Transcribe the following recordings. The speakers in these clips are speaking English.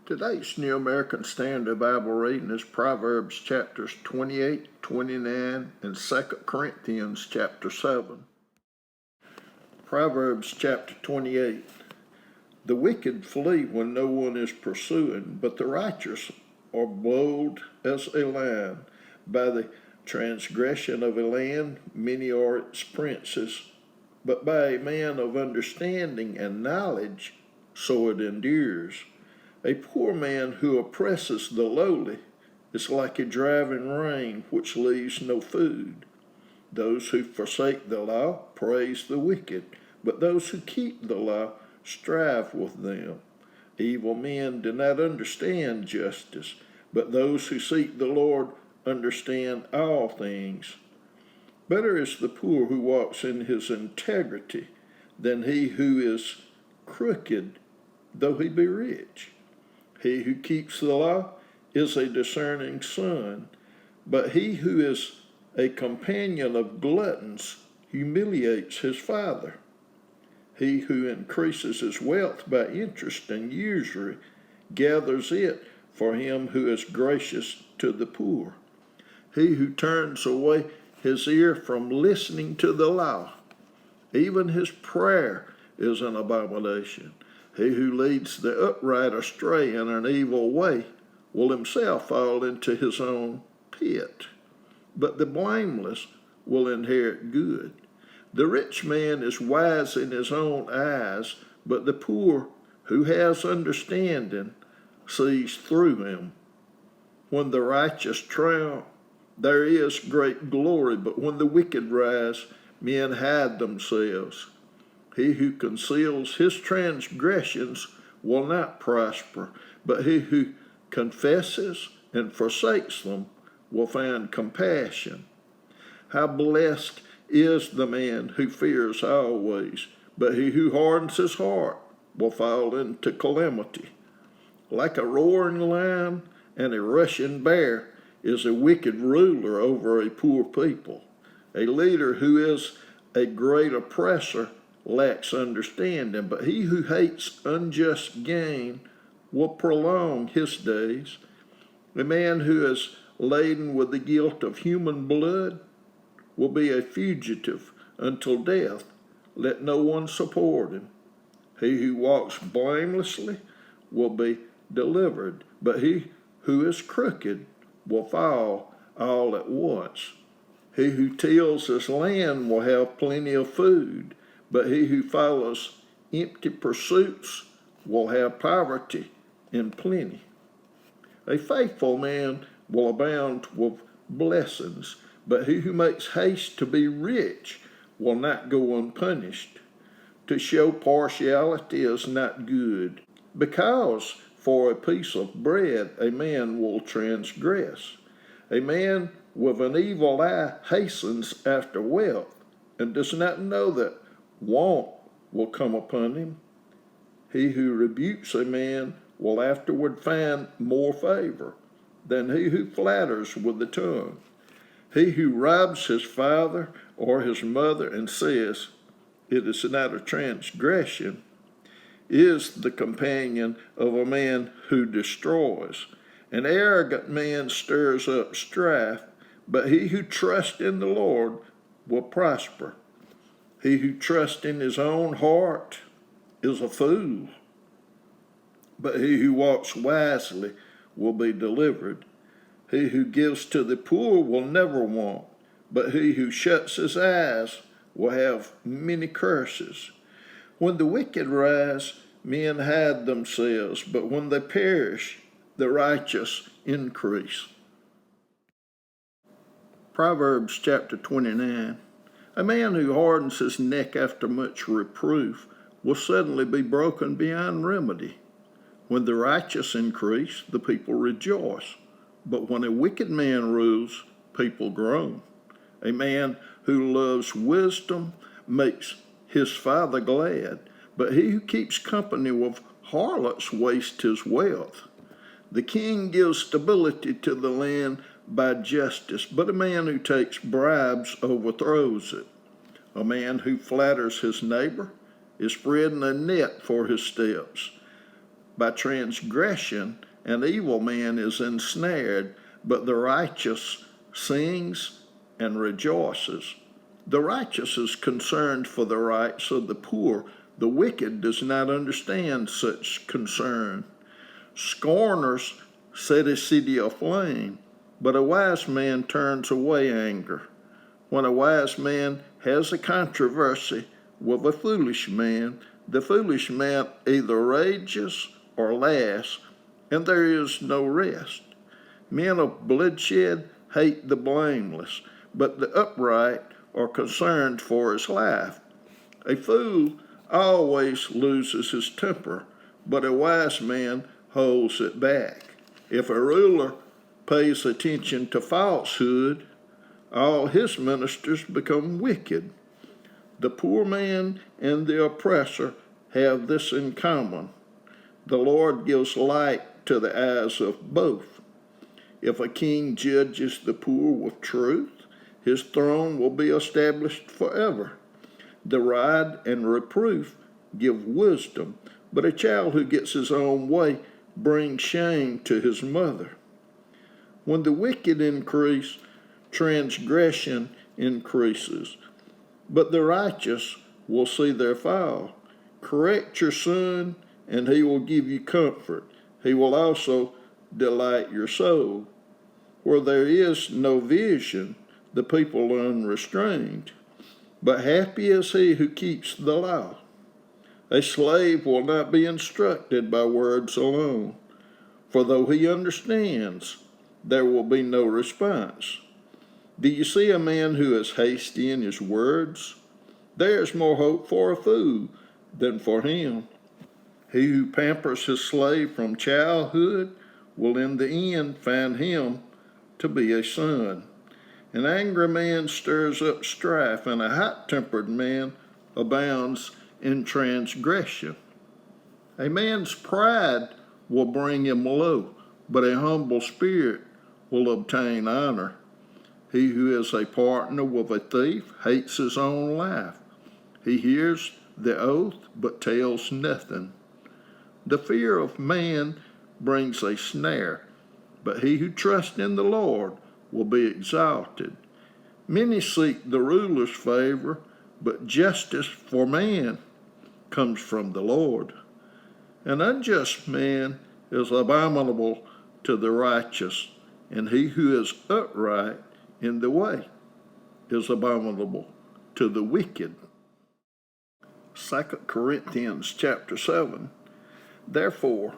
Today's New American Standard Bible reading is Proverbs chapters 28, 29, and 2 Corinthians chapter 7. Proverbs chapter 28. The wicked flee when no one is pursuing, but the righteous are bold as a lion. By the transgression of a land, many are its princes, but by a man of understanding and knowledge, so it endures. A poor man who oppresses the lowly is like a driving rain which leaves no food. Those who forsake the law praise the wicked, but those who keep the law strive with them. Evil men do not understand justice, but those who seek the Lord understand all things. Better is the poor who walks in his integrity than he who is crooked, though he be rich. He who keeps the law is a discerning son, but he who is a companion of gluttons humiliates his father. He who increases his wealth by interest and usury gathers it for him who is gracious to the poor. He who turns away his ear from listening to the law, even his prayer is an abomination. He who leads the upright astray in an evil way will himself fall into his own pit, but the blameless will inherit good. The rich man is wise in his own eyes, but the poor who has understanding sees through him. When the righteous triumph, there is great glory, but when the wicked rise, men hide themselves. He who conceals his transgressions will not prosper, but he who confesses and forsakes them will find compassion. How blessed is the man who fears always, but he who hardens his heart will fall into calamity. Like a roaring lion and a rushing bear is a wicked ruler over a poor people. A leader who is a great oppressor lacks understanding, but he who hates unjust gain will prolong his days. A man who is laden with the guilt of human blood will be a fugitive until death. Let no one support him. He who walks blamelessly will be delivered, but he who is crooked will fall all at once. He who tills his land will have plenty of food, but he who follows empty pursuits will have poverty and plenty. A faithful man will abound with blessings, but he who makes haste to be rich will not go unpunished. To show partiality is not good, because for a piece of bread a man will transgress. A man with an evil eye hastens after wealth, and does not know that want will come upon him. He who rebukes a man will afterward find more favor than he who flatters with the tongue. He who robs his father or his mother and says, "It is not a transgression," is the companion of a man who destroys. An arrogant man stirs up strife, but he who trusts in the Lord will prosper. He who trusts in his own heart is a fool, but he who walks wisely will be delivered. He who gives to the poor will never want, but he who shuts his eyes will have many curses. When the wicked rise, men hide themselves, but when they perish, the righteous increase. Proverbs chapter 29. A man who hardens his neck after much reproof will suddenly be broken beyond remedy. When the righteous increase, the people rejoice, but when a wicked man rules, people groan. A man who loves wisdom makes his father glad, but he who keeps company with harlots wastes his wealth. The king gives stability to the land by justice, but a man who takes bribes overthrows it. A man who flatters his neighbor is spreading a net for his steps, By transgression, an evil man is ensnared, but the righteous sings and rejoices. The righteous is concerned for the rights of the poor. The wicked does not understand such concern. Scorners set a city aflame, but a wise man turns away anger. When a wise man has a controversy with a foolish man, the foolish man either rages or laughs, and there is no rest. Men of bloodshed hate the blameless, but the upright are concerned for his life. A fool always loses his temper, but a wise man holds it back. If a ruler pays attention to falsehood, all his ministers become wicked. The poor man and the oppressor have this in common. The Lord gives light to the eyes of both. If a king judges the poor with truth, his throne will be established forever. The rod and reproof give wisdom, but a child who gets his own way brings shame to his mother. When the wicked increase, transgression increases, but the righteous will see their fall. Correct your son, and he will give you comfort. He will also delight your soul. Where there is no vision, the people are unrestrained. But happy is he who keeps the law. A slave will not be instructed by words alone, for though he understands, there will be no response. Do you see a man who is hasty in his words? There is more hope for a fool than for him. He who pampers his slave from childhood will in the end find him to be a son. An angry man stirs up strife, and a hot-tempered man abounds in transgression. A man's pride will bring him low, but a humble spirit will obtain honor. He who is a partner with a thief hates his own life. He hears the oath, but tells nothing. The fear of man brings a snare, but he who trusts in the Lord will be exalted. Many seek the ruler's favor, but justice for man comes from the Lord. An unjust man is abominable to the righteous, and he who is upright in the way is abominable to the wicked. 2 Corinthians chapter 7. Therefore,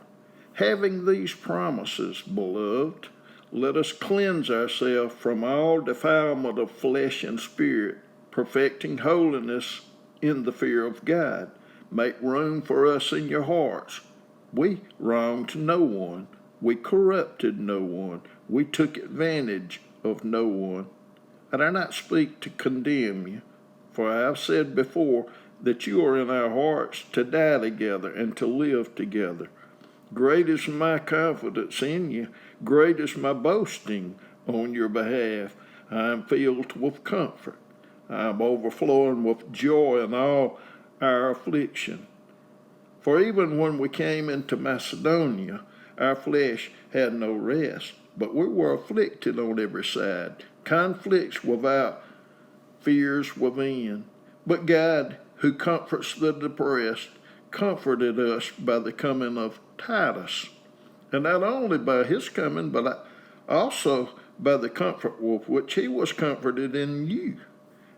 having these promises, beloved, let us cleanse ourselves from all defilement of flesh and spirit, perfecting holiness in the fear of God. Make room for us in your hearts. We wronged no one. We corrupted no one. We took advantage of no one. I do not speak to condemn you, for I have said before that you are in our hearts to die together and to live together. Great is my confidence in you. Great is my boasting on your behalf. I am filled with comfort. I am overflowing with joy in all our affliction. For even when we came into Macedonia, our flesh had no rest, but we were afflicted on every side, conflicts without, fears within. But God, who comforts the depressed, comforted us by the coming of Titus, and not only by his coming, but also by the comfort with which he was comforted in you,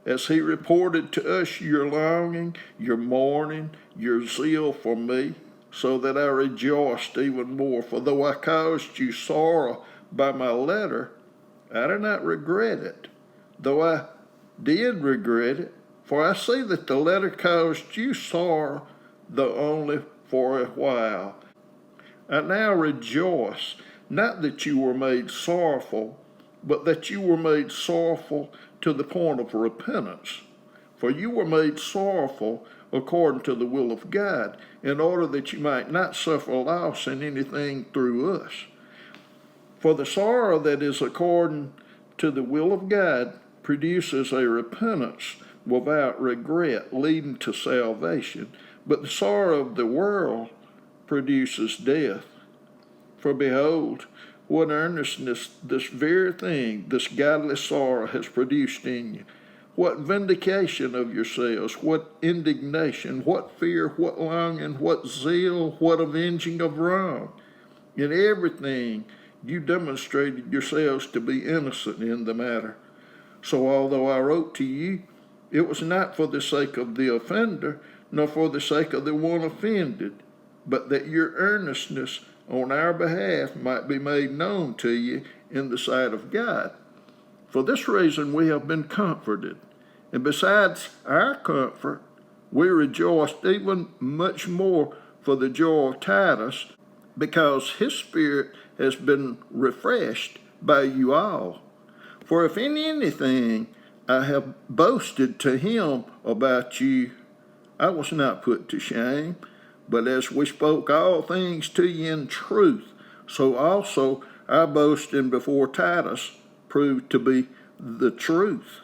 as he reported to us your longing, your mourning, your zeal for me, so that I rejoiced even more. For though I caused you sorrow by my letter, I do not regret it, though I did regret it, for I see that the letter caused you sorrow, though only for a while. I now rejoice, not that you were made sorrowful, but that you were made sorrowful to the point of repentance. For you were made sorrowful according to the will of God, in order that you might not suffer loss in anything through us. For the sorrow that is according to the will of God produces a repentance without regret, leading to salvation. But the sorrow of the world produces death. For behold, what earnestness this very thing, this godly sorrow, has produced in you. What vindication of yourselves, what indignation, what fear, what longing, what zeal, what avenging of wrong. In everything you demonstrated yourselves to be innocent in the matter. So although I wrote to you, it was not for the sake of the offender, nor for the sake of the one offended, but that your earnestness on our behalf might be made known to you in the sight of God. For this reason we have been comforted, and besides our comfort, we rejoiced even much more for the joy of Titus, because his spirit has been refreshed by you all. For if in anything I have boasted to him about you, I was not put to shame, but as we spoke all things to you in truth, so also our boasting before Titus proved to be the truth.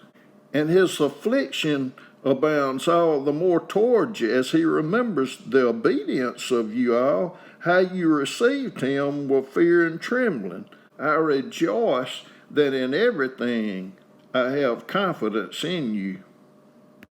And his affliction abounds all the more toward you as he remembers the obedience of you all, how you received him with fear and trembling. I rejoice that in everything I have confidence in you.